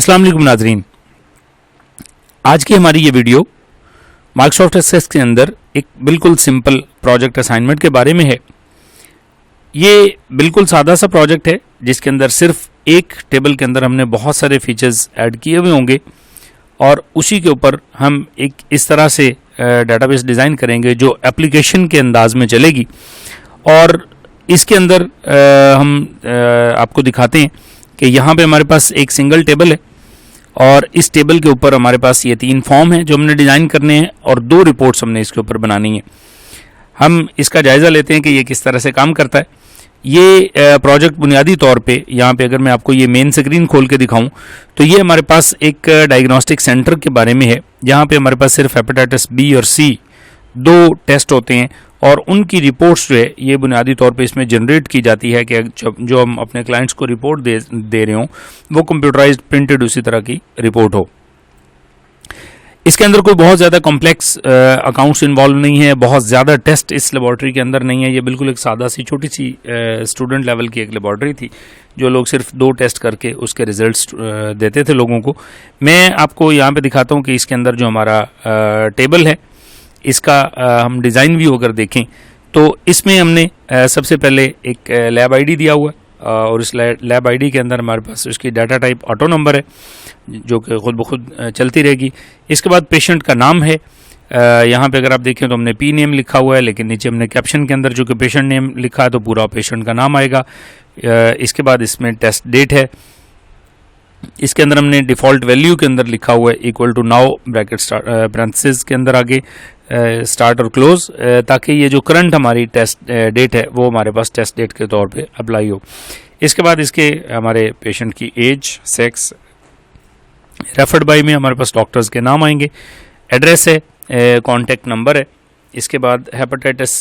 अस्सलाम वालेकुम नाज़रीन, आज की हमारी ये वीडियो माइक्रोसॉफ्ट एक्सेस के अंदर एक बिल्कुल सिंपल प्रोजेक्ट असाइनमेंट के बारे में है। ये बिल्कुल सादा सा प्रोजेक्ट है जिसके अंदर सिर्फ एक टेबल के अंदर हमने बहुत सारे फीचर्स ऐड किए हुए होंगे और उसी के ऊपर हम एक इस तरह से डेटाबेस डिज़ाइन करेंगे जो एप्लीकेशन के अंदाज में चलेगी। और इसके अंदर हम आपको दिखाते हैं कि यहाँ पे हमारे पास एक सिंगल टेबल है और इस टेबल के ऊपर हमारे पास ये 3 फॉर्म हैं जो हमने डिज़ाइन करने हैं और 2 रिपोर्ट्स हमने इसके ऊपर बनानी है। हम इसका जायज़ा लेते हैं कि ये किस तरह से काम करता है। ये प्रोजेक्ट बुनियादी तौर पे यहाँ पे अगर मैं आपको ये मेन स्क्रीन खोल के दिखाऊं तो ये हमारे पास एक डायग्नोस्टिक सेंटर के बारे में है। यहाँ पे हमारे पास सिर्फ हेपेटाइटिस बी और सी 2 टेस्ट होते हैं और उनकी रिपोर्ट्स जो है ये बुनियादी तौर पे इसमें जनरेट की जाती है कि जो हम अपने क्लाइंट्स को रिपोर्ट दे रहे हों वो कंप्यूटराइज्ड प्रिंटेड उसी तरह की रिपोर्ट हो। इसके अंदर कोई बहुत ज़्यादा कॉम्प्लेक्स अकाउंट्स इन्वॉल्व नहीं है, बहुत ज़्यादा टेस्ट इस लेबॉर्ट्री के अंदर नहीं है। ये बिल्कुल एक सादा सी छोटी सी स्टूडेंट लेवल की एक लेबॉर्ट्री थी जो लोग सिर्फ 2 टेस्ट करके उसके रिजल्ट्स देते थे लोगों को। मैं आपको यहाँ पे दिखाता हूँ कि इसके अंदर जो हमारा टेबल है इसका हम डिज़ाइन व्यू अगर देखें तो इसमें हमने सबसे पहले एक लैब आईडी दिया हुआ है और इस लैब आईडी के अंदर हमारे पास उसकी डाटा टाइप ऑटो नंबर है जो कि खुद ब खुद चलती रहेगी। इसके बाद पेशेंट का नाम है, यहाँ पे अगर आप देखें तो हमने पी नेम लिखा हुआ है लेकिन नीचे हमने कैप्शन के अंदर जो कि पेशेंट नेम लिखा है तो पूरा पेशेंट का नाम आएगा। इसके बाद इसमें टेस्ट डेट है, इसके अंदर हमने डिफ़ॉल्ट वैल्यू के अंदर लिखा हुआ है equal to now bracket parenthesis के अंदर आगे स्टार्ट और क्लोज, ताकि ये जो करंट हमारी टेस्ट डेट है वो हमारे पास टेस्ट डेट के तौर पे अप्लाई हो। इसके बाद इसके हमारे पेशेंट की एज, सेक्स, रेफर्ड बाय में हमारे पास डॉक्टर्स के नाम आएंगे, एड्रेस है, कॉन्टैक्ट नंबर है। इसके बाद हेपेटाइटिस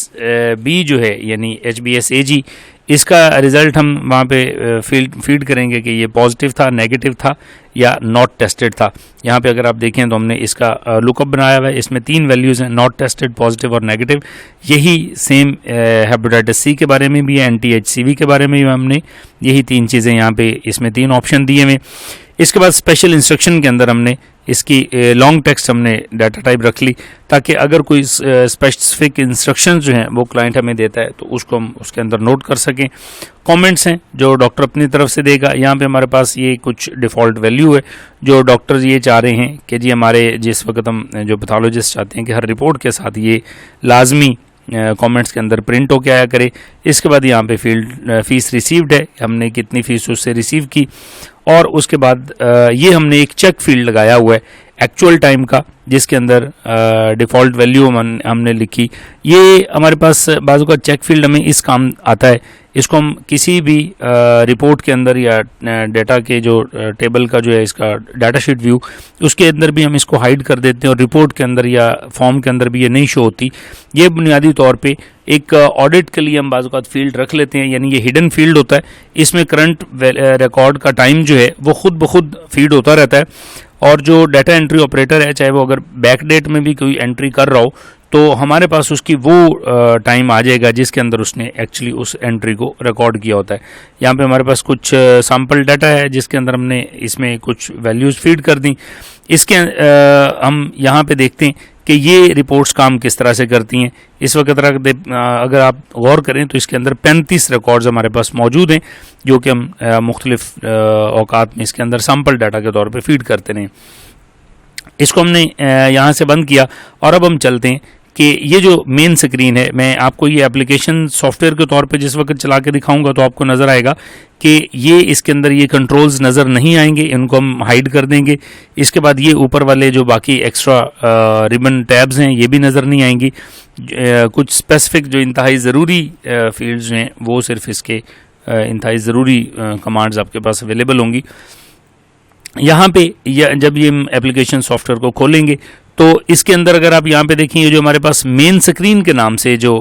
बी जो है यानी HBsAg इसका रिज़ल्ट हम वहाँ पे फीड करेंगे कि ये पॉजिटिव था, नेगेटिव था या नॉट टेस्टेड था। यहाँ पे अगर आप देखें तो हमने इसका लुकअप बनाया हुआ है, इसमें 3 वैल्यूज़ हैं, नॉट टेस्टेड, पॉजिटिव और नेगेटिव। यही सेम हेपेटाइटिस सी के बारे में भी है, NTHCV के बारे में भी हमने यही 3 चीज़ें यहाँ पे इसमें 3 ऑप्शन दिए हुए। इसके बाद स्पेशल इंस्ट्रक्शन के अंदर हमने इसकी लॉन्ग टेक्स्ट हमने डाटा टाइप रख ली ताकि अगर कोई स्पेसिफिक इंस्ट्रक्शन जो हैं वो क्लाइंट हमें देता है तो उसको हम उसके अंदर नोट कर सकें। कमेंट्स हैं जो डॉक्टर अपनी तरफ से देगा। यहाँ पे हमारे पास ये कुछ डिफ़ॉल्ट वैल्यू है जो डॉक्टर ये चाह रहे हैं कि जी हमारे जिस वक्त हम जो पैथोलॉजिस्ट चाहते हैं कि हर रिपोर्ट के साथ ये लाजमी कमेंट्स के अंदर प्रिंट होके आया करे। इसके बाद यहाँ पे फील्ड फ़ीस रिसीव्ड है, हमने कितनी फ़ीस उससे रिसीव की और उसके बाद ये हमने एक चेक फील्ड लगाया हुआ है एक्चुअल टाइम का जिसके अंदर डिफ़ॉल्ट वैल्यू हमने लिखी। ये हमारे पास बाजू का चेक फील्ड हमें इस काम आता है, इसको हम किसी भी रिपोर्ट के अंदर या डेटा के जो टेबल का जो है इसका डाटा शीट व्यू उसके अंदर भी हम इसको हाइड कर देते हैं और रिपोर्ट के अंदर या फॉर्म के अंदर भी ये नहीं शो होती। ये बुनियादी तौर पे एक ऑडिट के लिए हम बाज़-औक़ात फील्ड रख लेते हैं, यानी ये हिडन फील्ड होता है। इसमें करंट रिकॉर्ड का टाइम जो है वो खुद ब खुद फीड होता रहता है और जो डाटा एंट्री ऑपरेटर है चाहे वो अगर बैक डेट में भी कोई एंट्री कर रहा हो तो हमारे पास उसकी वो टाइम आ जाएगा जिसके अंदर उसने एक्चुअली उस एंट्री को रिकॉर्ड किया होता है। यहाँ पे हमारे पास कुछ सैम्पल डाटा है जिसके अंदर हमने इसमें कुछ वैल्यूज़ फीड कर दी। इसके हम यहाँ पे देखते हैं कि ये रिपोर्ट्स काम किस तरह से करती हैं। इस वक्त अगर आप गौर करें तो इसके अंदर 35 रिकॉर्ड्स हमारे पास मौजूद हैं जो कि हम मुख्तलिफ औकात में इसके अंदर सैम्पल डाटा के तौर पे फीड करते रहें। इसको हमने यहाँ से बंद किया और अब हम चलते हैं कि ये जो मेन स्क्रीन है मैं आपको ये एप्लीकेशन सॉफ्टवेयर के तौर पे जिस वक्त चला के दिखाऊंगा तो आपको नज़र आएगा कि ये इसके अंदर ये कंट्रोल्स नज़र नहीं आएंगे, इनको हम हाइड कर देंगे। इसके बाद ये ऊपर वाले जो बाकी एक्स्ट्रा रिबन टैब्स हैं ये भी नज़र नहीं आएंगी। कुछ स्पेसिफिक जो इंतहाई ज़रूरी फील्ड्स हैं वो सिर्फ इसके इंतहाई ज़रूरी कमांड्स आपके पास अवेलेबल होंगी। यहाँ पे जब ये एप्लीकेशन सॉफ्टवेयर को खोलेंगे तो इसके अंदर अगर आप यहाँ पे देखें ये जो हमारे पास मेन स्क्रीन के नाम से जो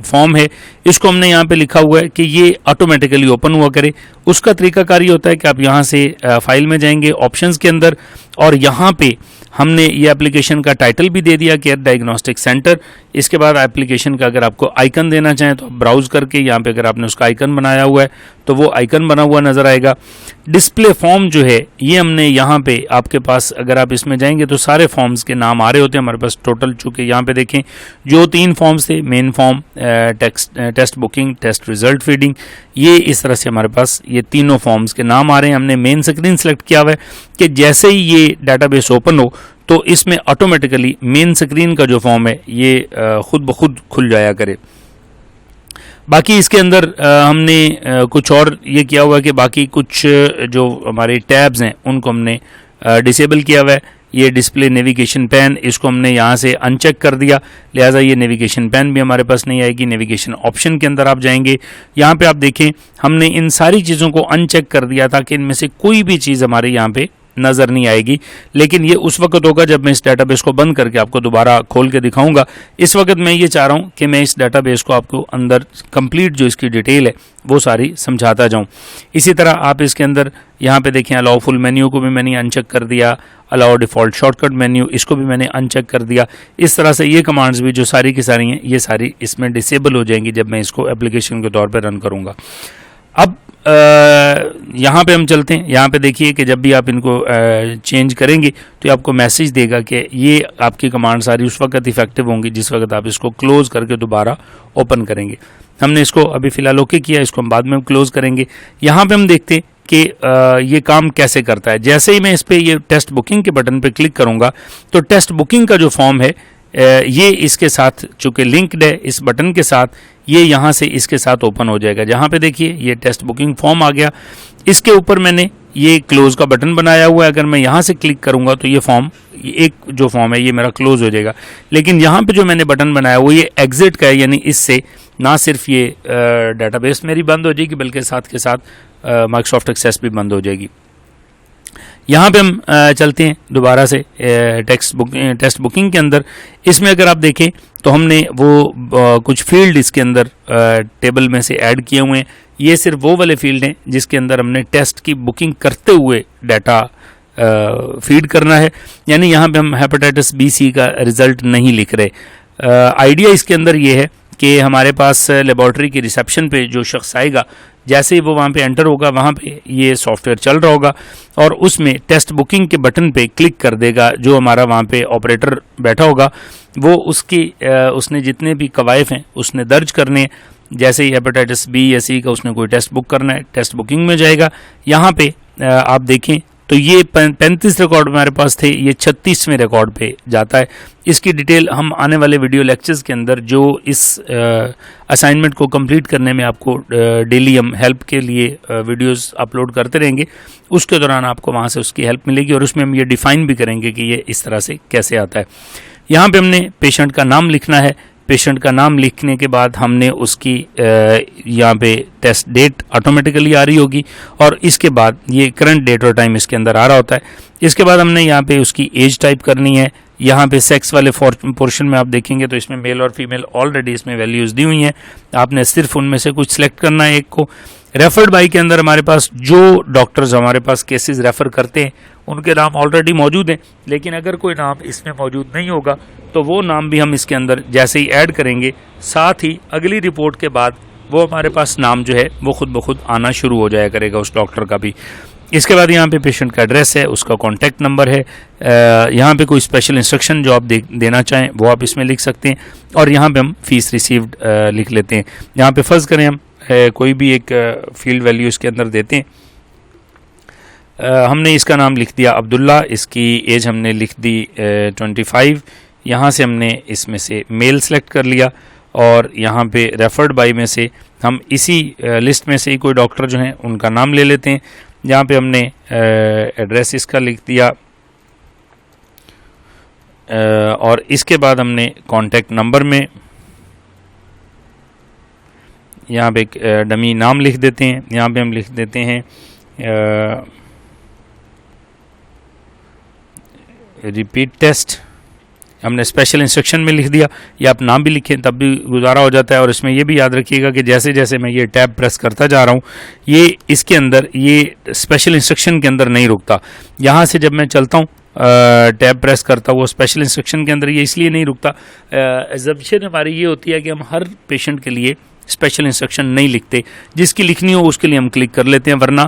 फॉर्म है इसको हमने यहाँ पे लिखा हुआ है कि ये ऑटोमेटिकली ओपन हुआ करे। उसका तरीकाकार ये होता है कि आप यहाँ से फाइल में जाएंगे ऑप्शंस के अंदर और यहाँ पे हमने ये एप्लीकेशन का टाइटल भी दे दिया केयर डायग्नोस्टिक सेंटर। इसके बाद एप्लीकेशन का अगर आपको आइकन देना चाहें तो ब्राउज़ करके यहाँ पे अगर आपने उसका आइकन बनाया हुआ है तो वो आइकन बना हुआ नज़र आएगा। डिस्प्ले फॉर्म जो है ये हमने यहाँ पे आपके पास, अगर आप इसमें जाएंगे तो सारे फॉर्म्स के नाम आ रहे होते हैं हमारे पास टोटल। चूँकि यहाँ पे देखें जो 3 फॉर्म्स थे, main form, test booking, test result feeding, ये इस तरह से हमारे पास ये तीनों फॉर्म्स के नाम आ रहे हैं। हमने मेन स्क्रीन सेलेक्ट किया हुआ है कि जैसे ही ये डाटाबेस ओपन हो तो इसमें ऑटोमेटिकली मेन स्क्रीन का जो फॉर्म है ये खुद ब खुद खुल जाया करे। बाकी इसके अंदर हमने कुछ और ये किया हुआ है कि बाकी कुछ जो हमारे टैब्स हैं उनको हमने डिसेबल किया हुआ है। ये डिस्प्ले नेविगेशन पैन, इसको हमने यहाँ से अनचेक कर दिया, लिहाजा ये नेविगेशन पैन भी हमारे पास नहीं आएगी। नेविगेशन ऑप्शन के अंदर आप जाएंगे, यहाँ पे आप देखें हमने इन सारी चीज़ों को अनचेक कर दिया ताकि इनमें से कोई भी चीज़ हमारे यहाँ पे नज़र नहीं आएगी। लेकिन ये उस वक्त होगा जब मैं इस डाटाबेस को बंद करके आपको दोबारा खोल के दिखाऊंगा। इस वक्त मैं ये चाह रहा हूँ कि मैं इस डाटाबेस को आपको अंदर कंप्लीट जो इसकी डिटेल है वो सारी समझाता जाऊँ। इसी तरह आप इसके अंदर यहाँ पे देखें अलाउ फुल मेन्यू को भी मैंने अनचेक कर दिया, अलाउ डिफ़ॉल्ट शॉर्टकट मेन्यू इसको भी मैंने अनचेक कर दिया। इस तरह से ये कमांड्स भी जो सारी की सारी हैं ये सारी इसमें डिसेबल हो जाएंगी जब मैं इसको एप्लीकेशन के तौर पर रन करूँगा। अब यहाँ पे हम चलते हैं। यहाँ पे देखिए कि जब भी आप इनको चेंज करेंगे तो आपको मैसेज देगा कि ये आपकी कमांड सारी उस वक्त इफेक्टिव होंगी जिस वक्त आप इसको क्लोज़ करके दोबारा ओपन करेंगे। हमने इसको अभी फ़िलहाल ओके किया, इसको हम बाद में क्लोज़ करेंगे। यहाँ पे हम देखते हैं कि ये काम कैसे करता है। जैसे ही मैं इस पर ये टेस्ट बुकिंग के बटन पर क्लिक करूँगा तो टेस्ट बुकिंग का जो फॉर्म है ये इसके साथ चूँकि लिंक्ड है इस बटन के साथ, ये यहाँ से इसके साथ ओपन हो जाएगा। जहाँ पे देखिए ये टेस्ट बुकिंग फॉर्म आ गया, इसके ऊपर मैंने ये क्लोज़ का बटन बनाया हुआ है। अगर मैं यहाँ से क्लिक करूँगा तो ये फॉर्म, एक जो फॉर्म है ये मेरा क्लोज़ हो जाएगा। लेकिन यहाँ पे जो मैंने बटन बनाया वो ये एग्ज़िट का है, यानी इससे ना सिर्फ ये डाटाबेस मेरी बंद हो जाएगी बल्कि साथ के साथ माइक्रोसॉफ्ट एक्सेस भी बंद हो जाएगी। यहाँ पे हम चलते हैं दोबारा से टेस्ट बुकिंग के अंदर। इसमें अगर आप देखें तो हमने वो कुछ फील्ड इसके अंदर टेबल में से ऐड किए हुए हैं। ये सिर्फ वो वाले फील्ड हैं जिसके अंदर हमने टेस्ट की बुकिंग करते हुए डाटा फीड करना है। यानी यहाँ पे हम हेपेटाइटिस बी सी का रिज़ल्ट नहीं लिख रहे। आइडिया इसके अंदर ये है कि हमारे पास लेबॉर्ट्री की रिसेप्शन पे जो शख्स आएगा, जैसे ही वो वहाँ पे एंटर होगा वहाँ पे ये सॉफ्टवेयर चल रहा होगा और उसमें टेस्ट बुकिंग के बटन पे क्लिक कर देगा। जो हमारा वहाँ पे ऑपरेटर बैठा होगा वो उसने जितने भी कवायफ हैं उसने दर्ज करने हैं। जैसे ही हेपेटाइटिस बी या सी का उसने कोई टेस्ट बुक करना है, टेस्ट बुकिंग में जाएगा। यहाँ पे आप देखें तो ये 35 रिकॉर्ड हमारे पास थे, ये 36वें रिकॉर्ड पे जाता है। इसकी डिटेल हम आने वाले वीडियो लेक्चर्स के अंदर जो इस असाइनमेंट को कंप्लीट करने में आपको डेली हम हेल्प के लिए वीडियोस अपलोड करते रहेंगे, उसके दौरान आपको वहाँ से उसकी हेल्प मिलेगी और उसमें हम ये डिफ़ाइन भी करेंगे कि ये इस तरह से कैसे आता है। यहाँ पे हमने पेशेंट का नाम लिखना है। पेशेंट का नाम लिखने के बाद हमने उसकी यहाँ पे टेस्ट डेट ऑटोमेटिकली आ रही होगी और इसके बाद ये करंट डेट और टाइम इसके अंदर आ रहा होता है। इसके बाद हमने यहाँ पे उसकी एज टाइप करनी है। यहाँ पे सेक्स वाले पोर्शन में आप देखेंगे तो इसमें मेल और फीमेल ऑलरेडी इसमें वैल्यूज़ दी हुई हैं। आपने सिर्फ उनमें से कुछ सिलेक्ट करना है एक को। रेफर्ड बाई के अंदर हमारे पास जो डॉक्टर्स हमारे पास केसेस रेफ़र करते हैं उनके नाम ऑलरेडी मौजूद हैं, लेकिन अगर कोई नाम इसमें मौजूद नहीं होगा तो वो नाम भी हम इसके अंदर जैसे ही ऐड करेंगे, साथ ही अगली रिपोर्ट के बाद वो हमारे पास नाम जो है वो खुद ब खुद आना शुरू हो जाया करेगा उस डॉक्टर का भी। इसके बाद यहाँ पे पेशेंट का एड्रेस है, उसका कॉन्टैक्ट नंबर है। यहाँ पे कोई स्पेशल इंस्ट्रक्शन जो आप देना चाहें वो आप इसमें लिख सकते हैं और यहाँ पे हम फ़ीस रिसीव्ड लिख लेते हैं। यहाँ पे फ़र्ज़ करें हम कोई भी एक फील्ड वैल्यू इसके अंदर देते हैं। हमने इसका नाम लिख दिया अब्दुल्ला, इसकी एज हमने लिख दी 25। यहाँ से हमने इसमें से मेल सेलेक्ट कर लिया और यहाँ पे रेफर्ड बाई में से हम इसी लिस्ट में से ही कोई डॉक्टर जो हैं उनका नाम ले लेते हैं। यहाँ पे हमने एड्रेस इसका लिख दिया और इसके बाद हमने कॉन्टैक्ट नंबर में यहाँ पे एक डमी नाम लिख देते हैं। यहाँ पे हम लिख देते हैं रिपीट टेस्ट। हमने स्पेशल इंस्ट्रक्शन में लिख दिया, या आप नाम भी लिखें तब भी गुजारा हो जाता है। और इसमें यह भी याद रखिएगा कि जैसे जैसे मैं ये टैब प्रेस करता जा रहा हूँ ये इसके अंदर ये स्पेशल इंस्ट्रक्शन के अंदर नहीं रुकता। यहाँ से जब मैं चलता हूँ टैब प्रेस करता हुआ स्पेशल इंस्ट्रक्शन के अंदर ये इसलिए नहीं रुकता। एग्जम्पशन हमारी ये होती है कि हम हर पेशेंट के लिए स्पेशल इंस्ट्रक्शन नहीं लिखते। जिसकी लिखनी हो उसके लिए हम क्लिक कर लेते हैं, वरना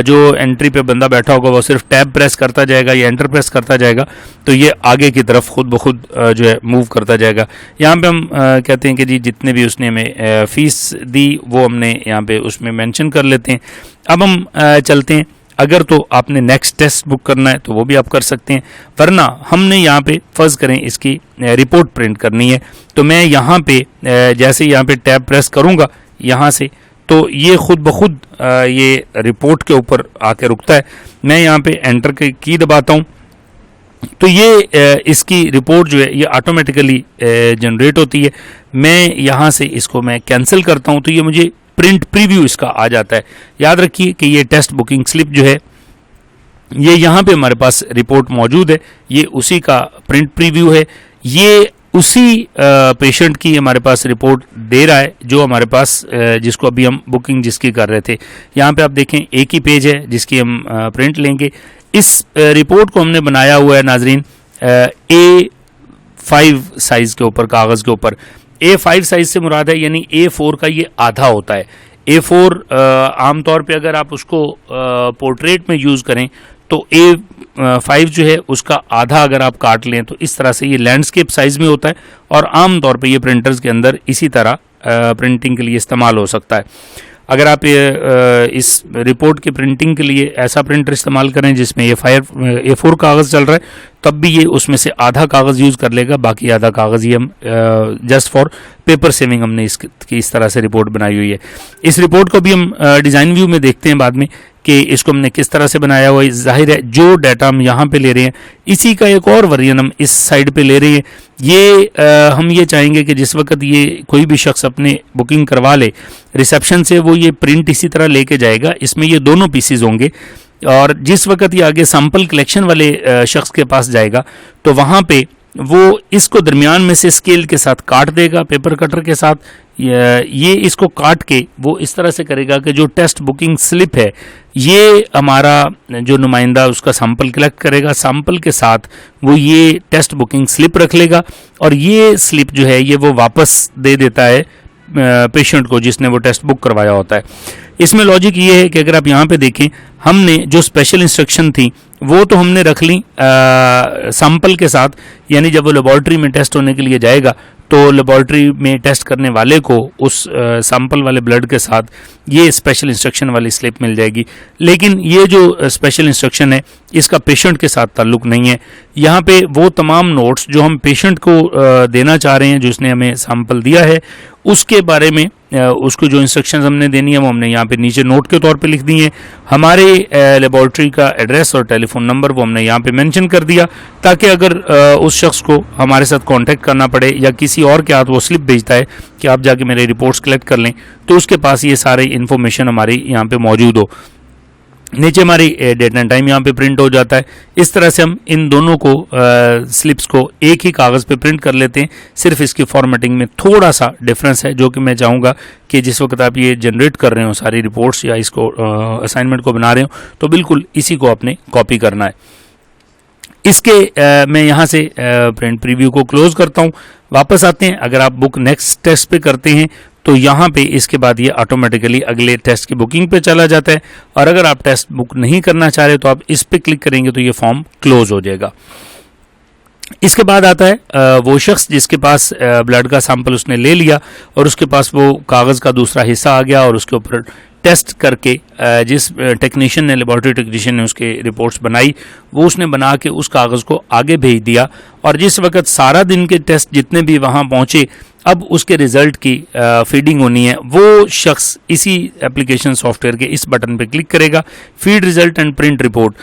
जो एंट्री पे बंदा बैठा होगा वो सिर्फ टैब प्रेस करता जाएगा या एंटर प्रेस करता जाएगा, तो ये आगे की तरफ खुद ब खुद जो है मूव करता जाएगा। यहाँ पे हम कहते हैं कि जी जितने भी उसने हमें फ़ीस दी वो हमने यहाँ पे उसमें मेंशन कर लेते हैं। अब हम चलते हैं, अगर तो आपने नेक्स्ट टेस्ट बुक करना है तो वो भी आप कर सकते हैं, वरना हमने यहाँ पे फ़र्ज़ करें इसकी रिपोर्ट प्रिंट करनी है, तो मैं यहाँ पे जैसे यहाँ पे टैब प्रेस करूँगा यहाँ से, तो ये खुद ब खुद ये रिपोर्ट के ऊपर आके रुकता है। मैं यहाँ पे एंटर की दबाता हूँ तो ये इसकी रिपोर्ट जो है ये ऑटोमेटिकली जनरेट होती है। मैं यहाँ से इसको मैं कैंसिल करता हूँ तो ये मुझे प्रिंट प्रीव्यू इसका आ जाता है। याद रखिए कि ये टेस्ट बुकिंग स्लिप जो है ये यहाँ पे हमारे पास रिपोर्ट मौजूद है, ये उसी का प्रिंट प्रीव्यू है। ये उसी पेशेंट की हमारे पास रिपोर्ट दे रहा है जो हमारे पास जिसको अभी हम बुकिंग जिसकी कर रहे थे। यहाँ पे आप देखें एक ही पेज है जिसकी हम प्रिंट लेंगे। इस रिपोर्ट को हमने बनाया हुआ है नाजरीन A5 साइज़ के ऊपर, कागज़ के ऊपर। A5 साइज़ से मुराद है यानी A4 का ये आधा होता है। A4 आमतौर पे अगर आप उसको पोर्ट्रेट में यूज़ करें तो A5 जो है उसका आधा अगर आप काट लें तो इस तरह से ये लैंडस्केप साइज़ में होता है, और आम तौर पे ये प्रिंटर्स के अंदर इसी तरह प्रिंटिंग के लिए इस्तेमाल हो सकता है। अगर आप इस रिपोर्ट की प्रिंटिंग के लिए ऐसा प्रिंटर इस्तेमाल करें जिसमें A4 कागज़ चल रहा है, तब भी ये उसमें से आधा कागज़ यूज़ कर लेगा, बाकी आधा कागज़ ये हम जस्ट फॉर पेपर सेविंग हमने इसकी इस तरह से रिपोर्ट बनाई हुई है। इस रिपोर्ट को भी हम डिज़ाइन व्यू में देखते हैं बाद में कि इसको हमने किस तरह से बनाया हुआ है। जाहिर है जो डाटा हम यहाँ पे ले रहे हैं इसी का एक और वर्जन हम इस साइड पे ले रहे हैं। ये हम ये चाहेंगे कि जिस वक्त ये कोई भी शख्स अपने बुकिंग करवा ले रिसेप्शन से, वो ये प्रिंट इसी तरह लेके जाएगा। इसमें ये दोनों पीसीज होंगे, और जिस वक्त ये आगे सैंपल कलेक्शन वाले शख्स के पास जाएगा तो वहाँ पे वो इसको दरमियान में से स्केल के साथ काट देगा, पेपर कटर के साथ। ये इसको काट के वो इस तरह से करेगा कि जो टेस्ट बुकिंग स्लिप है ये हमारा जो नुमाइंदा उसका सैंपल कलेक्ट करेगा, सैंपल के साथ वो ये टेस्ट बुकिंग स्लिप रख लेगा, और ये स्लिप जो है ये वो वापस दे देता है पेशेंट को जिसने वो टेस्ट बुक करवाया होता है। इसमें लॉजिक ये है कि अगर आप यहाँ पे देखें, हमने जो स्पेशल इंस्ट्रक्शन थी वो तो हमने रख ली सैंपल के साथ, यानी जब वो लेबॉर्ट्री में टेस्ट होने के लिए जाएगा तो लेबॉर्ट्री में टेस्ट करने वाले को उस सैंपल वाले ब्लड के साथ ये स्पेशल इंस्ट्रक्शन वाली स्लिप मिल जाएगी। लेकिन ये जो स्पेशल इंस्ट्रक्शन है इसका पेशेंट के साथ ताल्लुक़ नहीं है। यहाँ पे वो तमाम नोट्स जो हम पेशेंट को देना चाह रहे हैं, जिसने हमें सैंपल दिया है, उसके बारे में उसको जो इंस्ट्रक्शंस हमने देनी है वो हमने यहाँ पे नीचे नोट के तौर पे लिख दी हैं। हमारे लेबॉर्ट्री का एड्रेस और टेलीफोन नंबर वो हमने यहाँ पे मेंशन कर दिया, ताकि अगर उस शख्स को हमारे साथ कांटेक्ट करना पड़े या किसी और के हाथ वो स्लिप भेजता है कि आप जाके मेरे रिपोर्ट्स कलेक्ट कर लें, तो उसके पास ये सारे इन्फॉर्मेशन हमारी यहाँ पे मौजूद हो। नीचे हमारी डेट एंड टाइम यहाँ पे प्रिंट हो जाता है। इस तरह से हम इन दोनों को स्लिप्स को एक ही कागज़ पे प्रिंट कर लेते हैं। सिर्फ इसकी फॉर्मेटिंग में थोड़ा सा डिफरेंस है, जो कि मैं चाहूँगा कि जिस वक्त आप ये जनरेट कर रहे हो सारी रिपोर्ट्स या इसको असाइनमेंट को बना रहे हो, तो बिल्कुल इसी को आपने कॉपी करना है। इसके मैं यहाँ से प्रिंट प्रीव्यू को क्लोज करता हूँ। वापस आते हैं, अगर आप बुक नेक्स्ट टेस्ट पे करते हैं तो यहाँ पे इसके बाद ये ऑटोमेटिकली अगले टेस्ट की बुकिंग पे चला जाता है, और अगर आप टेस्ट बुक नहीं करना चाह रहे तो आप इस पे क्लिक करेंगे तो ये फॉर्म क्लोज हो जाएगा। इसके बाद आता है वो शख्स जिसके पास ब्लड का सैंपल उसने ले लिया और उसके पास वो कागज़ का दूसरा हिस्सा आ गया, और उसके ऊपर टेस्ट करके जिस टेक्नीशियन ने, लेबॉर्ट्री टेक्नीशियन ने उसके रिपोर्ट्स बनाई, वो उसने बना के उस कागज़ को आगे भेज दिया। और जिस वक्त सारा दिन के टेस्ट जितने भी वहाँ पहुँचे, अब उसके रिज़ल्ट की फीडिंग होनी है, वो शख्स इसी एप्लीकेशन सॉफ्टवेयर के इस बटन पे क्लिक करेगा, feed result and print report.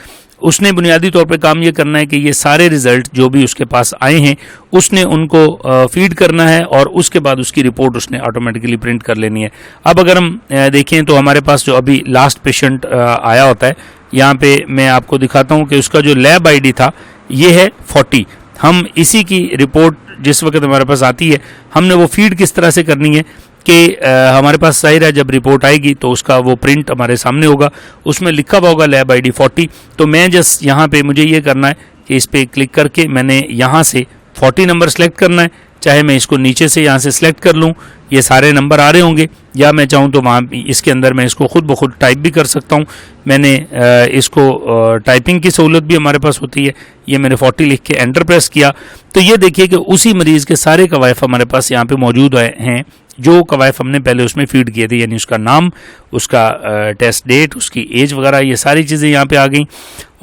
उसने बुनियादी तौर पे काम ये करना है कि ये सारे रिज़ल्ट जो भी उसके पास आए हैं उसने उनको फीड करना है, और उसके बाद उसकी रिपोर्ट उसने ऑटोमेटिकली प्रिंट कर लेनी है। अब अगर हम देखें तो हमारे पास जो अभी लास्ट पेशेंट आया होता है, यहाँ पे मैं आपको दिखाता हूँ कि उसका जो लैब आईडी था ये है 40। हम इसी की रिपोर्ट जिस वक्त हमारे पास आती है, हमने वो फीड किस तरह से करनी है कि हमारे पास जाहिर है जब रिपोर्ट आएगी तो उसका वो प्रिंट हमारे सामने होगा, उसमें लिखा हुआ होगा लैब आईडी 40। तो मैं जस्ट यहाँ पे मुझे ये करना है कि इस पर क्लिक करके मैंने यहाँ से 40 नंबर सेलेक्ट करना है। चाहे मैं इसको नीचे से यहाँ से सिलेक्ट कर लूँ, ये सारे नंबर आ रहे होंगे, या मैं चाहूँ तो वहाँ इसके अंदर मैं इसको खुद ब खुद टाइप भी कर सकता हूँ। मैंने इसको टाइपिंग की सहूलत भी हमारे पास होती है। ये मैंने 40 लिख के एंटर प्रेस किया तो ये देखिए कि उसी मरीज़ के सारे कवायफ हमारे पास यहाँ पे मौजूद हैं जो कवायफ हमने पहले उसमें फीड किए थे, यानी उसका नाम, उसका टेस्ट डेट, उसकी एज वगैरह, ये सारी चीज़ें यहाँ पे आ गई।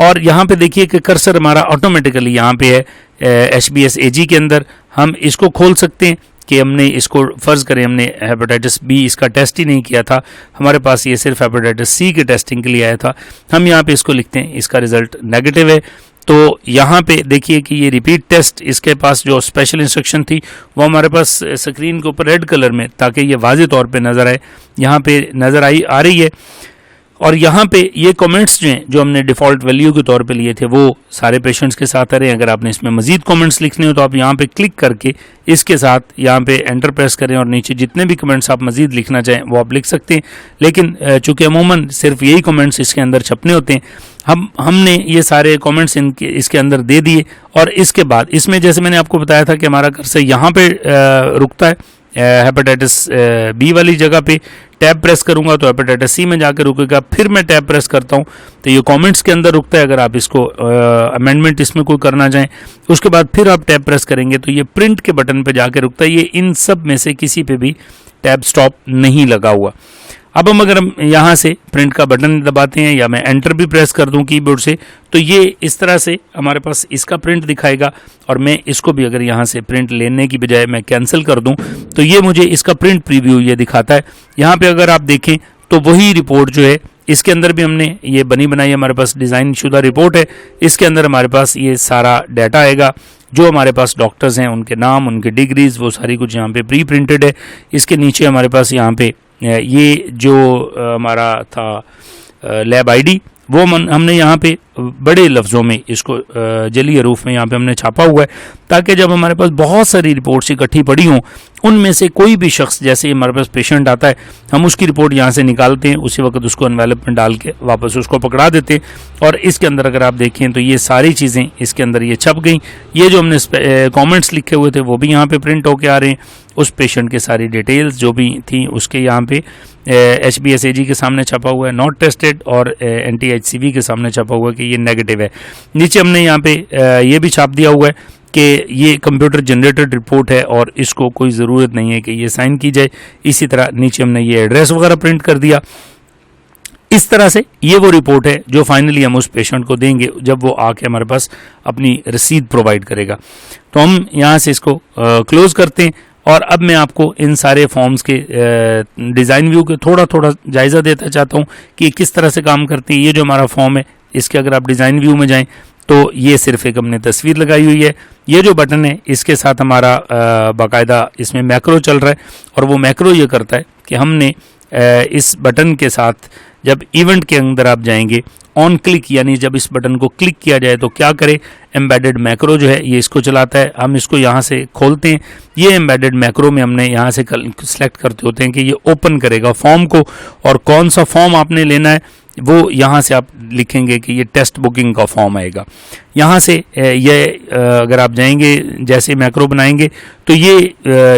और यहाँ पे देखिए कि कर्सर हमारा ऑटोमेटिकली यहाँ पे है HBsAg के अंदर। हम इसको खोल सकते हैं कि हमने इसको फ़र्ज़ करें हमने हेपेटाइटिस बी इसका टेस्ट ही नहीं किया था, हमारे पास ये सिर्फ हेपेटाइटिस सी के टेस्टिंग के लिए आया था। हम यहाँ पे इसको लिखते हैं, इसका रिज़ल्ट नेगेटिव है। तो यहाँ पे देखिए कि ये रिपीट टेस्ट, इसके पास जो स्पेशल इंस्ट्रक्शन थी वो हमारे पास स्क्रीन के ऊपर रेड कलर में, ताकि ये वाज़े तौर पे नज़र आए, यहाँ पे नज़र आ रही है। और यहाँ पे ये कमेंट्स जो हैं, जो हमने डिफ़ॉल्ट वैल्यू के तौर पे लिए थे, वो सारे पेशेंट्स के साथ आ रहे हैं। अगर आपने इसमें मज़ीद कमेंट्स लिखने हो तो आप यहाँ पे क्लिक करके इसके साथ यहाँ पे एंटर प्रेस करें और नीचे जितने भी कमेंट्स आप मज़ीद लिखना चाहें वो आप लिख सकते हैं। लेकिन चूँकि अमूमन सिर्फ यही कमेंट्स इसके अंदर छपने होते हैं, हमने ये सारे कमेंट्स इसके अंदर दे दिए। और इसके बाद इसमें जैसे मैंने आपको बताया था कि हमारा कर्सर यहाँ पे रुकता है, हेपेटाइटिस बी वाली जगह पे टैब प्रेस करूंगा तो हेपेटाइटिस सी में जाकर रुकेगा। फिर मैं टैब प्रेस करता हूं तो ये कमेंट्स के अंदर रुकता है। अगर आप इसको अमेंडमेंट इसमें कोई करना चाहें, उसके बाद फिर आप टैब प्रेस करेंगे तो ये प्रिंट के बटन पे जाकर रुकता है। ये इन सब में से किसी पे भी टैब स्टॉप नहीं लगा हुआ। अब अगर हम यहाँ से प्रिंट का बटन दबाते हैं या मैं एंटर भी प्रेस कर दूं कीबोर्ड से, तो ये इस तरह से हमारे पास इसका प्रिंट दिखाएगा। और मैं इसको भी अगर यहाँ से प्रिंट लेने की बजाय मैं कैंसिल कर दूं तो ये मुझे इसका प्रिंट प्रीव्यू ये दिखाता है। यहाँ पे अगर आप देखें तो वही रिपोर्ट जो है, इसके अंदर भी हमने ये बनी बनाई हमारे पास डिज़ाइन शुदा रिपोर्ट है। इसके अंदर हमारे पास ये सारा डाटा आएगा, जो हमारे पास डॉक्टर्स हैं उनके नाम, उनके डिग्रीज, वो सारी कुछ यहाँ पे प्री प्रिंटेड है। इसके नीचे हमारे पास यहाँ पे ये जो हमारा था लैब आईडी, वो हमने यहाँ पे बड़े लफ्ज़ों में इसको जली हरूफ में यहाँ पे हमने छापा हुआ है, ताकि जब हमारे पास बहुत सारी रिपोर्ट्स इकट्ठी पड़ी हों, उनमें से कोई भी शख्स, जैसे हमारे पास पेशेंट आता है, हम उसकी रिपोर्ट यहाँ से निकालते हैं, उसी वक्त उसको एनवेलप में डाल के वापस उसको पकड़ा देते हैं। और इसके अंदर अगर आप देखें तो ये सारी चीज़ें इसके अंदर ये छप गई। ये जो हमने कॉमेंट्स लिखे हुए थे वो भी यहाँ पर प्रिंट होके आ रहे हैं। उस पेशेंट के सारी डिटेल्स जो भी थी उसके यहाँ पे HBsAg के सामने छपा हुआ है, नॉट टेस्टेड, और anti-HCV के सामने छपा हुआ है कि ये नेगेटिव है। नीचे हमने यहाँ पे ये भी छाप दिया हुआ है कि ये कंप्यूटर जनरेटेड रिपोर्ट है और इसको कोई ज़रूरत नहीं है कि ये साइन की जाए। इसी तरह नीचे हमने ये एड्रेस वगैरह प्रिंट कर दिया। इस तरह से ये वो रिपोर्ट है जो फाइनली हम उस पेशेंट को देंगे जब वो आके हमारे पास अपनी रसीद प्रोवाइड करेगा। तो हम यहाँ से इसको क्लोज करते हैं। और अब मैं आपको इन सारे फॉर्म्स के डिज़ाइन व्यू के थोड़ा थोड़ा जायज़ा देना चाहता हूँ कि किस तरह से काम करते हैं। ये जो हमारा फॉर्म है, इसके अगर आप डिज़ाइन व्यू में जाएं तो ये सिर्फ एक हमने तस्वीर लगाई हुई है। ये जो बटन है इसके साथ हमारा बाकायदा इसमें मैक्रो चल रहा है, और वो मैक्रो ये करता है कि हमने इस बटन के साथ जब इवेंट के अंदर आप जाएंगे, ऑन क्लिक, यानी जब इस बटन को क्लिक किया जाए तो क्या करे, एम्बेडेड मैक्रो जो है ये इसको चलाता है। हम इसको यहाँ से खोलते हैं, ये एम्बेडेड मैक्रो में हमने यहाँ से सेलेक्ट करते होते हैं कि ये ओपन करेगा फॉर्म को, और कौन सा फॉर्म आपने लेना है वो यहाँ से आप लिखेंगे कि ये टेस्ट बुकिंग का फॉर्म आएगा। यहाँ से ये अगर आप जाएंगे, जैसे मैक्रो बनाएंगे तो ये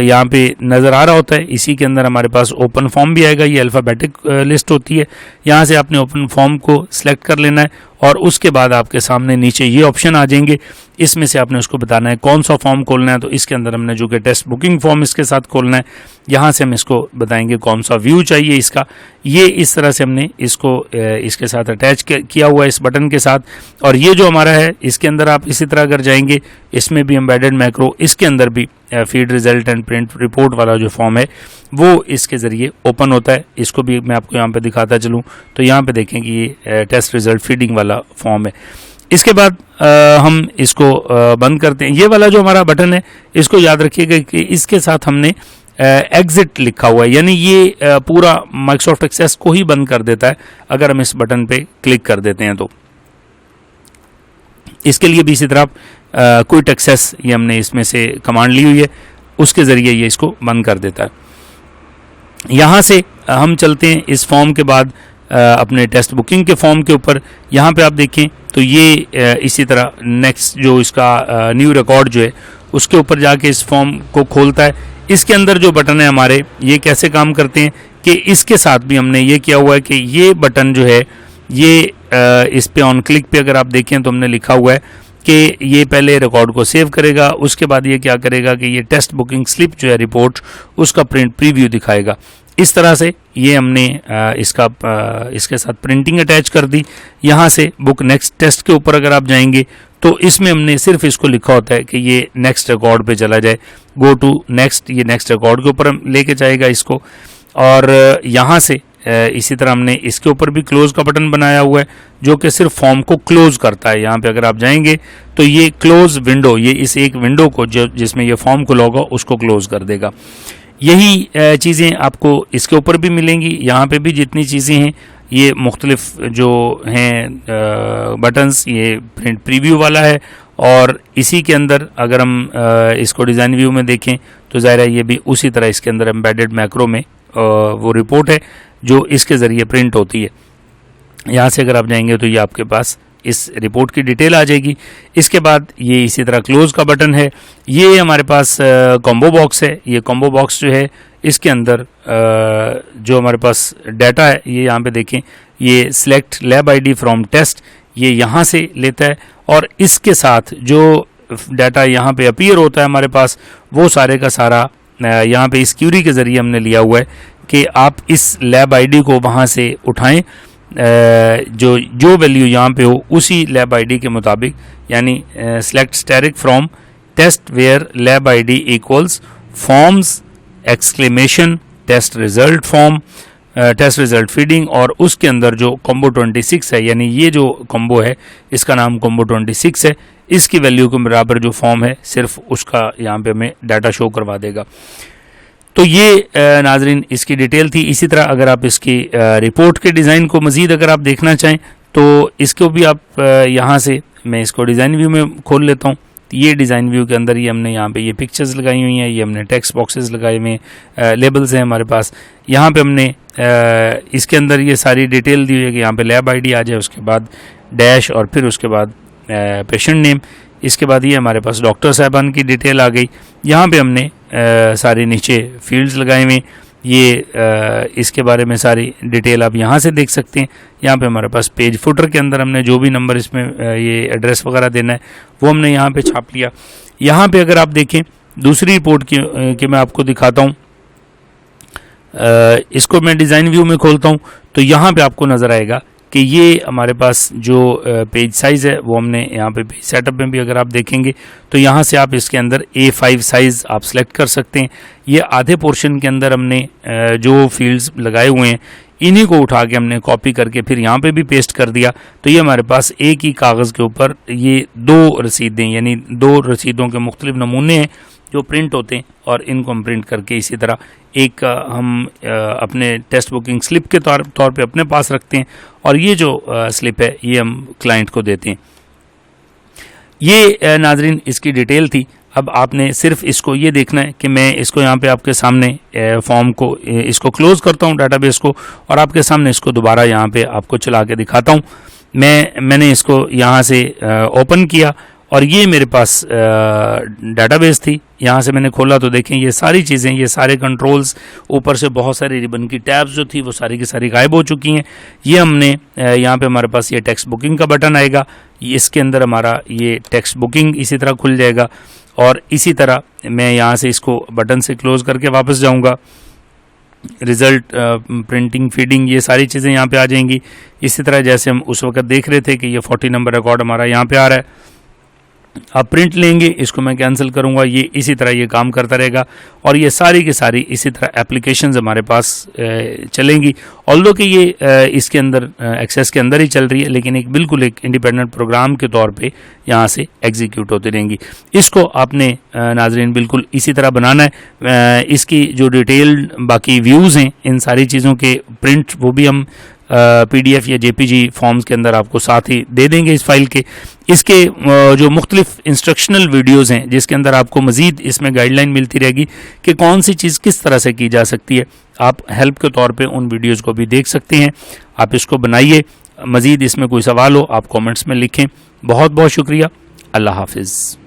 यहाँ पे नज़र आ रहा होता है। इसी के अंदर हमारे पास ओपन फॉर्म भी आएगा, ये अल्फ़ाबेटिक लिस्ट होती है। यहाँ से आपने ओपन फॉर्म को सिलेक्ट कर लेना है, और उसके बाद आपके सामने नीचे ये ऑप्शन आ जाएंगे। इसमें से आपने उसको बताना है कौन सा फॉर्म खोलना है। तो इसके अंदर हमने जो कि टेस्ट बुकिंग फॉर्म इसके साथ खोलना है, यहाँ से हम इसको बताएंगे कौन सा व्यू चाहिए इसका। ये इस तरह से हमने इसको इसके साथ अटैच किया हुआ है इस बटन के साथ। और ये जो हमारा है इसके अंदर आप इसी तरह अगर जाएंगे, इसमें भी एम्बेडेड मैक्रो, इसके अंदर भी feed result and print report वाला जो फॉर्म है वो इसके ज़रिए ओपन होता है। इसको भी मैं आपको यहाँ पे दिखाता चलूँ तो यहाँ पे देखें कि ये टेस्ट रिजल्ट फीडिंग वाला फॉर्म है। इसके बाद हम इसको बंद करते हैं। ये वाला जो हमारा बटन है इसको याद रखिएगा कि इसके साथ हमने एग्जिट लिखा हुआ है, यानी ये पूरा माइक्रोसॉफ्ट एक्सेस को ही बंद कर देता है अगर हम इस बटन पे क्लिक कर देते हैं। तो इसके लिए भी इसी तरह क्विट एक्सेस, ये हमने इसमें से कमांड ली हुई है, उसके ज़रिए ये इसको बंद कर देता है। यहाँ से हम चलते हैं इस फॉर्म के बाद अपने टेस्ट बुकिंग के फॉर्म के ऊपर। यहाँ पे आप देखें तो ये इसी तरह नेक्स्ट जो इसका न्यू रिकॉर्ड जो है उसके ऊपर जाके इस फॉर्म को खोलता है। इसके अंदर जो बटन है हमारे, ये कैसे काम करते हैं कि इसके साथ भी हमने ये किया हुआ है कि ये बटन जो है ये इस पे ऑन क्लिक पे अगर आप देखें तो हमने लिखा हुआ है कि ये पहले रिकॉर्ड को सेव करेगा, उसके बाद ये क्या करेगा कि ये टेस्ट बुकिंग स्लिप जो है रिपोर्ट, उसका प्रिंट प्रीव्यू दिखाएगा। इस तरह से ये हमने इसके साथ प्रिंटिंग अटैच कर दी। यहाँ से बुक नेक्स्ट टेस्ट के ऊपर अगर आप जाएंगे तो इसमें हमने सिर्फ इसको लिखा होता है कि ये नेक्स्ट रिकॉर्ड पे चला जाए, गो टू नेक्स्ट, ये नेक्स्ट रिकॉर्ड के ऊपर हम लेके जाएगा इसको। और यहाँ से इसी तरह हमने इसके ऊपर भी क्लोज का बटन बनाया हुआ है जो कि सिर्फ फॉर्म को क्लोज करता है। यहाँ पे अगर आप जाएंगे तो ये क्लोज विंडो, ये इस एक विंडो को जो जिसमें ये फॉर्म खुला होगा उसको क्लोज कर देगा। यही चीज़ें आपको इसके ऊपर भी मिलेंगी। यहाँ पे भी जितनी चीज़ें हैं ये मुख्तलिफ जो हैं बटन्स, ये प्रिंट प्रीव्यू वाला है। और इसी के अंदर अगर हम इसको डिज़ाइन व्यू में देखें तो ज़ाहिर है ये भी उसी तरह इसके अंदर एम्बेडेड मैक्रो में वो रिपोर्ट है जो इसके ज़रिए प्रिंट होती है। यहाँ से अगर आप जाएंगे तो ये आपके पास इस रिपोर्ट की डिटेल आ जाएगी। इसके बाद ये इसी तरह क्लोज का बटन है। ये हमारे पास कॉम्बो बॉक्स है। ये कॉम्बो बॉक्स जो है इसके अंदर जो हमारे पास डाटा है, ये यहाँ पे देखें, ये select lab ID from test, ये यहाँ से लेता है और इसके साथ जो डाटा यहाँ पे अपीयर होता है हमारे पास, वो सारे का सारा यहाँ पे इस क्यूरी के ज़रिए हमने लिया हुआ है कि आप इस लैब आईडी को वहाँ से उठाएं, जो वैल्यू यहाँ पे हो उसी लैब आईडी के मुताबिक, यानी select static from test where lab ID equals forms exclamation test result form test result feeding, और उसके अंदर जो कॉम्बो 26 है, यानी ये जो कॉम्बो है इसका नाम कॉम्बो 26 है, इसकी वैल्यू के बराबर जो फॉर्म है सिर्फ उसका यहाँ पे हमें डाटा शो करवा देगा। तो ये नाजरीन इसकी डिटेल थी। इसी तरह अगर आप इसकी रिपोर्ट के डिज़ाइन को मज़ीद अगर आप देखना चाहें तो इसको भी आप यहाँ से, मैं इसको डिज़ाइन व्यू में खोल लेता हूँ। ये डिज़ाइन व्यू के अंदर ये हमने यहाँ पे ये पिक्चर्स लगाई हुई हैं, ये हमने टेक्स्ट बॉक्सेस लगाए हुए हैं, लेबल्स हैं हमारे पास। यहाँ पे हमने इसके अंदर ये सारी डिटेल दी हुई है कि यहाँ पे लैब आईडी आ जाए, उसके बाद डैश और फिर उसके बाद पेशेंट नेम, इसके बाद ये हमारे पास डॉक्टर साहबान की डिटेल आ गई। यहाँ पे हमने सारे नीचे फील्ड्स लगाए हुए, ये इसके बारे में सारी डिटेल आप यहाँ से देख सकते हैं। यहाँ पे हमारे पास पेज फुटर के अंदर हमने जो भी नंबर इसमें ये एड्रेस वगैरह देना है वो हमने यहाँ पे छाप लिया। यहाँ पे अगर आप देखें दूसरी रिपोर्ट की मैं आपको दिखाता हूँ, इसको मैं डिज़ाइन व्यू में खोलता हूँ तो यहाँ पे आपको नज़र आएगा कि ये हमारे पास जो पेज साइज़ है वो हमने यहाँ पे पेज सेटअप में भी अगर आप देखेंगे तो यहाँ से आप इसके अंदर A5 साइज़ आप सेलेक्ट कर सकते हैं। ये आधे पोर्शन के अंदर हमने जो फील्ड्स लगाए हुए हैं इन्हीं को उठा के हमने कॉपी करके फिर यहाँ पे भी पेस्ट कर दिया। तो ये हमारे पास एक ही कागज़ के ऊपर ये दो रसीदें, यानी दो रसीदों के मुख्तलिफ नमूने हैं जो प्रिंट होते हैं, और इनको हम प्रिंट करके इसी तरह एक हम अपने टेस्ट बुकिंग स्लिप के तौर पे अपने पास रखते हैं, और ये जो स्लिप है ये हम क्लाइंट को देते हैं। ये नाजरीन इसकी डिटेल थी। अब आपने सिर्फ इसको ये देखना है कि मैं इसको यहाँ पे आपके सामने फॉर्म को इसको क्लोज़ करता हूँ डाटाबेस को, और आपके सामने इसको दोबारा यहाँ पे आपको चला के दिखाता हूँ। मैंने इसको यहाँ से ओपन किया और ये मेरे पास डाटाबेस थी। यहाँ से मैंने खोला तो देखें ये सारी चीज़ें, ये सारे कंट्रोल्स, ऊपर से बहुत सारी रिबन की टैब्स जो थी वो सारी की सारी गायब हो चुकी हैं। ये हमने यहाँ पे हमारे पास ये टेक्स्ट बुकिंग का बटन आएगा, इसके अंदर हमारा ये टेक्स्ट बुकिंग इसी तरह खुल जाएगा, और इसी तरह मैं यहाँ से इसको बटन से क्लोज़ करके वापस जाऊँगा। रिज़ल्ट प्रिंटिंग फीडिंग ये सारी चीज़ें यहाँ पे आ जाएंगी। इसी तरह जैसे हम उस वक्त देख रहे थे कि ये 40 नंबर रिकॉर्ड हमारा यहाँ पे आ रहा है। आप प्रिंट लेंगे, इसको मैं कैंसिल करूंगा, ये इसी तरह ये काम करता रहेगा, और ये सारी की सारी इसी तरह एप्लीकेशंस हमारे पास चलेंगी। ऑल्दो कि ये इसके अंदर एक्सेस के अंदर ही चल रही है, लेकिन एक बिल्कुल एक इंडिपेंडेंट प्रोग्राम के तौर पे यहाँ से एग्जीक्यूट होती रहेंगी। इसको आपने नाजरीन बिल्कुल इसी तरह बनाना है। इसकी जो डिटेल्ड बाकी व्यूज़ हैं इन सारी चीज़ों के प्रिंट वो भी हम PDF या JPG फॉर्म्स के अंदर आपको साथ ही दे देंगे इस फाइल के। इसके जो मुख्तलिफ इंस्ट्रक्शनल वीडियोज़ हैं जिसके अंदर आपको मज़ीद इसमें गाइडलाइन मिलती रहेगी कि कौन सी चीज़ किस तरह से की जा सकती है। आप हेल्प के तौर पे उन वीडियोज़ को भी देख सकते हैं। आप इसको बनाइए। मज़ीद इसमें कोई सवाल हो आप कमेंट्स में लिखें। बहुत बहुत शुक्रिया। अल्लाह हाफिज़।